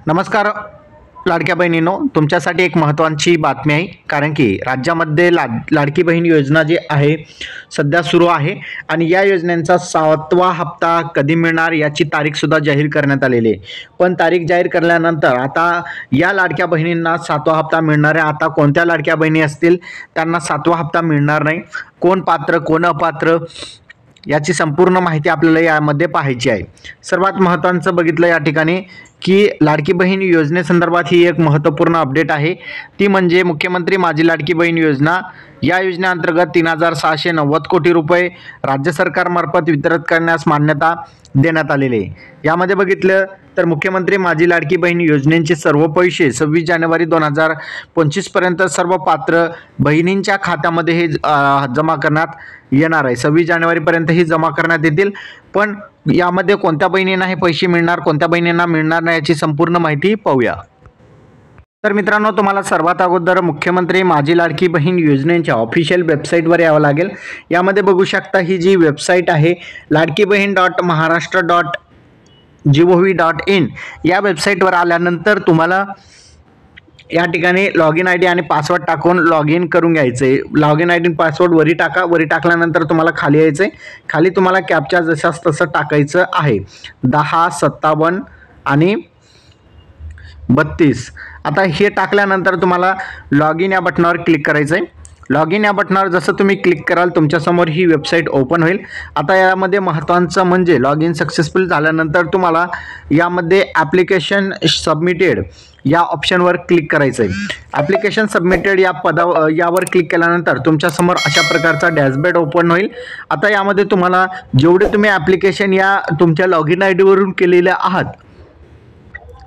नमस्कार लाडक्या बहिणींनो, तुमच्यासाठी एक महत्त्वाची बातमी आहे. कारण की राज्यामध्ये लाडकी बहीण योजना जी आहे सध्या सुरू आहे आणि या योजनेचा 7वा हप्ता कधी मिळणार याची तारीखसुद्धा जाहीर करण्यात आलेली आहे. पण तारीख जाहीर केल्यानंतर आता या लाडक्या बहिणींना 7वा हप्ता मिळणार आहे. आता कोणत्या लाडक्या बहिणी असतील त्यांना 7वा हप्ता मिळणार नाही, कोण पात्र कोण अपात्र याची संपूर्ण माहिती आपल्याला यामध्ये पाहायची आहे. सर्वात महत्त्वाचं बघितलं या ठिकाणी की लाडकी बहीण योजनेसंदर्भात ही एक महत्त्वपूर्ण अपडेट आहे. ती म्हणजे मुख्यमंत्री माझी लाडकी बहीण योजना. या योजनेअंतर्गत 3,690 कोटी रुपये राज्य सरकारमार्फत वितरित करण्यास मान्यता देण्यात आलेली आहे. यामध्ये बघितलं तर मुख्यमंत्री माझी लाडकी बहीण योजनेचे सर्व पैसे 26 जानेवारी 2025 पर्यंत सर्व पात्र बहिणींच्या खात्यामध्ये हे जमा करण्यात येणार आहे. 26 जानेवारीपर्यंत ही जमा करण्यात येतील. पण यामध्ये कोणत्या बहिणींना हे पैसे मिळणार, कोणत्या बहिणींना मिळणार नाही याची संपूर्ण माहिती पाहूया. तर मित्रांनो, तुम्हाला सर्वात अगोदर मुख्यमंत्री माझी लाडकी बहीण योजनेच्या ऑफिशियल वेबसाईटवर यावं लागेल. यामध्ये बघू शकता ही जी वेबसाईट आहे ladkibaheen.maharashtra.gov.in या वेबसाईटवर आल्यानंतर तुम्हाला या ठिकाणी लॉग इन ID आणि पासवर्ड टाकून लॉग इन करून घ्यायचं आहे. लॉग इन ID पासवर्ड वरी टाका. वरी टाकल्यानंतर तुम्हाला खाली यायचं आहे. खाली तुम्हाला कॅप्चा जशास तसं टाकायचं आहे, 10 57 आणि 32. आता हे टाकल्यानंतर तुम्हाला लॉग इन या बटनावर क्लिक करायचं आहे. लॉग इन या बटनावर जसं तुम्ही क्लिक कराल तुमच्यासमोर ही वेबसाईट ओपन होईल. आता यामध्ये महत्त्वाचं म्हणजे लॉग इन सक्सेसफुल झाल्यानंतर तुम्हाला यामध्ये ॲप्लिकेशन सबमिटेड या ऑप्शनवर क्लिक करायचं आहे. ॲप्लिकेशन सबमिटेड यावर क्लिक केल्यानंतर तुमच्यासमोर अशा प्रकारचा डॅशबोर्ड ओपन होईल. आता यामध्ये तुम्हाला जेवढे तुम्ही ॲप्लिकेशन या तुमच्या लॉग इन ID वरून केलेले आहात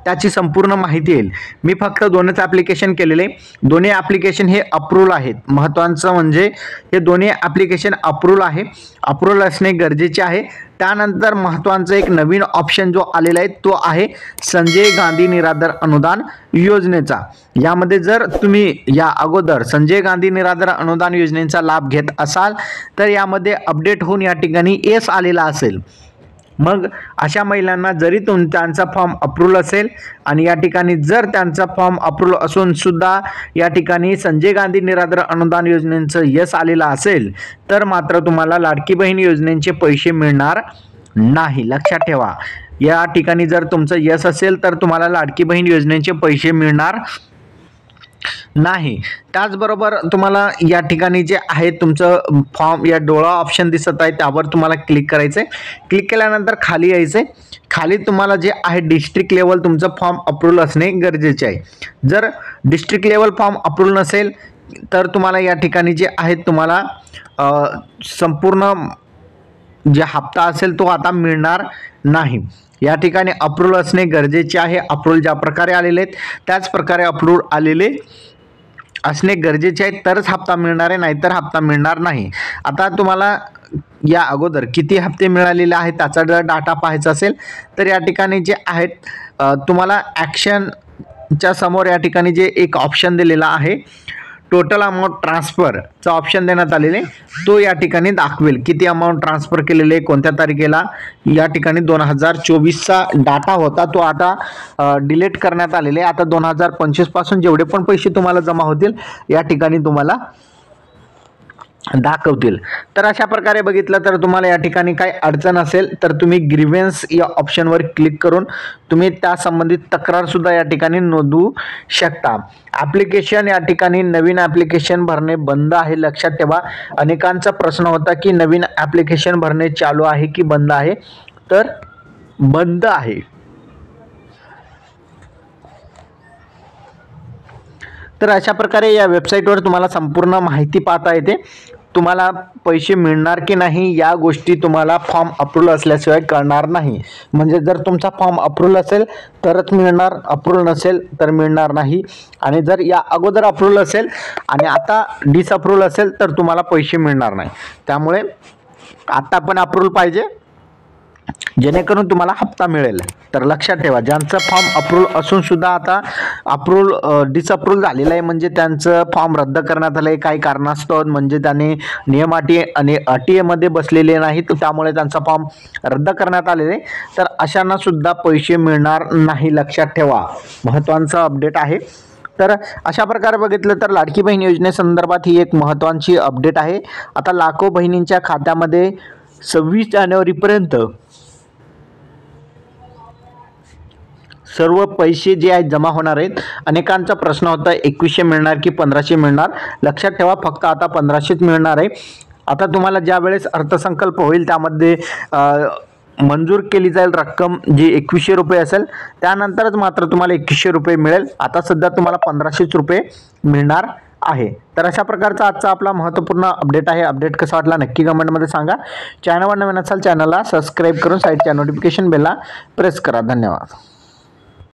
त्याची संपूर्ण माहिती येईल. मी फक्त 2च ॲप्लिकेशन केलेले. दोन्ही ॲप्लिकेशन हे अप्रूव्हल आहेत. महत्त्वाचं म्हणजे हे दोन्ही ॲप्लिकेशन अप्रूव्हल आहे. अप्रूव्हल असणे गरजेचे आहे. त्यानंतर महत्त्वाचं एक नवीन ऑप्शन जो आलेला आहे तो आहे संजय गांधी निराधार अनुदान योजनेचा. यामध्ये जर तुम्ही या अगोदर संजय गांधी निराधार अनुदान योजनेचा लाभ घेत असाल तर यामध्ये अपडेट होऊन या ठिकाणी येस आलेला असेल. मग अशा महिलांना जरी त्यांचा फॉर्म अप्रूव्हल असेल आणि या ठिकाणी जर त्यांचा फॉर्म अप्रूव्हल असून सुद्धा या ठिकाणी संजय गांधी निराधार अनुदान योजनेचं यश आलेलं असेल तर मात्र तुम्हाला लाडकी बहीण योजनेचे पैसे मिळणार नाही. लक्षात ठेवा, या ठिकाणी जर तुमचं यश असेल तर तुम्हाला लाडकी बहीण योजनेचे पैसे मिळणार नाही. त्याचबरोबर तुम्हाला या ठिकाणी जे आहे तुमचं फॉर्म या डोळा ऑप्शन दिसत आहे त्यावर तुम्हाला क्लिक करायचं आहे. क्लिक केल्यानंतर खाली यायचं आहे. खाली तुम्हाला जे आहे डिस्ट्रिक्ट लेवल तुमचं फॉर्म अप्रूव्हल असणे गरजेचे आहे. जर डिस्ट्रिक्ट लेवल फॉर्म अप्रूव्हल नसेल तर तुम्हाला या ठिकाणी जे आहे तुम्हाला संपूर्ण जे हप्ता असेल तो आता मिळणार नाही. या ठिकाणी अप्रूव्हल असणे गरजेचे आहे. अप्रूव्हल ज्या प्रकारे आलेले आहेत त्याच प्रकारे अप्रूव्हल आलेले असणे गरजेचे आहे तरच हप्ता मिळणार आहे, नाहीतर हप्ता मिळणार नाही. आता तुम्हाला या अगोदर किती हप्ते मिळालेले आहेत त्याचा जर डाटा पाहायचा असेल तर या ठिकाणी जे आहेत तुम्हाला ॲक्शनच्या समोर या ठिकाणी जे एक ऑप्शन दिलेला आहे टोटल अमाऊंट ट्रान्सफरचा ऑप्शन देण्यात आलेले, तो या ठिकाणी दाखवेल किती अमाऊंट ट्रान्सफर केलेले कोणत्या तारखेला. या ठिकाणी 2024चा डाटा होता तो आता डिलीट करण्यात आलेले. आता 2025 पासून जेवढे पण पैसे तुम्हाला जमा होतील या ठिकाणी तुम्हाला दाखवतील. तर अशा प्रकारे बघितलं तर तुम्हाला या ठिकाणी काही अडचण असेल तर तुम्ही ग्रीव्हन्स या ऑप्शनवर क्लिक करून तुम्ही त्या संबंधित तक्रारसुद्धा या ठिकाणी नोंदवू शकता. ॲप्लिकेशन या ठिकाणी नवीन ॲप्लिकेशन भरणे बंद आहे. लक्षात ठेवा, अनेकांचा प्रश्न होता की नवीन ॲप्लिकेशन भरणे चालू आहे की बंद आहे, तर बंद आहे. तर अशा प्रकारे या वेबसाईटवर तुम्हाला संपूर्ण माहिती पाहता येते. तुम्हाला पैसे मिळणार की नाही या गोष्टी तुम्हाला फॉर्म अप्रूव्हल असल्याशिवाय कळणार नाही. म्हणजे जर तुमचा फॉर्म अप्रूव्हल असेल तरच मिळणार, अप्रूव्हल नसेल तर मिळणार नाही. आणि जर या अगोदर अप्रूव्हल असेल आणि आता डिसअप्रूव्हल असेल तर तुम्हाला पैसे मिळणार नाही. त्यामुळे आता पण अप्रूव्हल पाहिजे जेणेकरून तुम्हाला हप्ता मिळेल. तर लक्षात ठेवा, ज्यांचं फॉर्म अप्रूव्ह असून सुद्धा आता डिसअप्रूव्ह झालेलं आहे, म्हणजे त्यांचं फॉर्म रद्द करण्यात आलं आहे काही कारणास्तव, म्हणजे त्याने नियम आणि अटीमध्ये बसलेले नाहीत, त्यामुळे त्यांचा फॉर्म रद्द करण्यात आलेला आहे. तर अशांना सुद्धा पैसे मिळणार नाही, लक्षात ठेवा. महत्त्वाचा अपडेट आहे. तर अशा प्रकारे बघितलं तर लाडकी बहीण योजनेसंदर्भात ही एक महत्त्वाची अपडेट आहे. आता लाखो बहिणींच्या खात्यामध्ये 26 जानेवारीपर्यंत सर्व पैसे जे आहेत जमा होणार आहेत. अनेकांचा प्रश्न होता 2100 मिळणार की 1500 मिळणार. लक्षात ठेवा, फक्त आता 1500च मिळणार आहे. आता तुम्हाला ज्या वेळेस अर्थसंकल्प होईल त्यामध्ये मंजूर केली जाईल रक्कम जी 2100 रुपये असेल, त्यानंतरच मात्र तुम्हाला 2100 रुपये मिळेल. आता सध्या तुम्हाला 1500 रुपये मिळणार आहे. तर अशा प्रकारचा आजचा आपला महत्त्वपूर्ण अपडेट आहे. अपडेट कसा वाटला नक्की कमेंटमध्ये सांगा. चॅनलवर नवीन असाल चॅनलला सबस्क्राईब करून साईडच्या नोटिफिकेशन बेलला प्रेस करा. धन्यवाद.